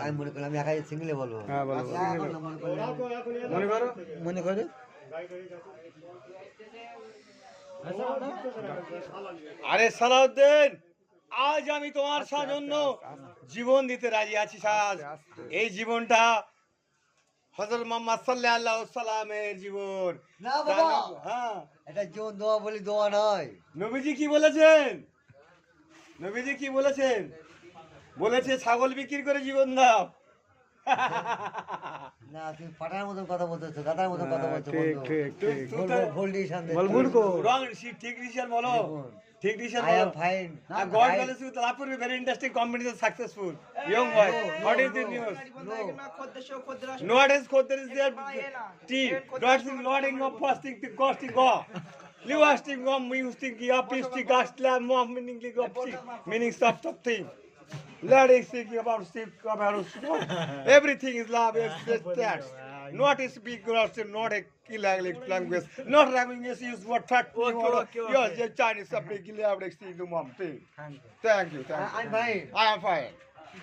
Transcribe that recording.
আমি মনে করলাম একাই সিঙ্গেলে বলবো। হ্যাঁ বলো মনে করো মনে করে আরে সালাউদ্দিন, আজ আমি তোমার জন্য জীবন দিতে রাজি আছি সাজ। এই জীবনটা হযরত মুহাম্মদ সাল্লাল্লাহু আলাইহি সাল্লামের জীবন। না বাবা, হ্যাঁ, এটা জীবন দোয়া বলি দোয়া নয়। নবীজি কি বলেছেন? নবীজি কি বলেছেন? বলেছে ছাগল বিক্রি করে জীবন দাও। না, তুমি পাটার মতন কথা বলতেছো, গাদার মতন কথা বলছো। ঠিক ঠিক ঠিক ভুল ডিসিশন বল মূর্খ রং ঠিক ডিসিশন বলো, ঠিক ডিসিশন আই বলো। Am fine. God bless you. Talapur is very interesting company is successful. Young boy, what is the news? No, what is code? There is their tea. Not in no fasting to costing go. Live fasting go, me fasting ki up is the gas lamb mom meaning meaning stuff thing. Let us speak about sleep, about everything is love, is that. Not is speak about not a language, not language use what fact. Yes, Chinese speak language. Thank you. I'm fine. I am fine.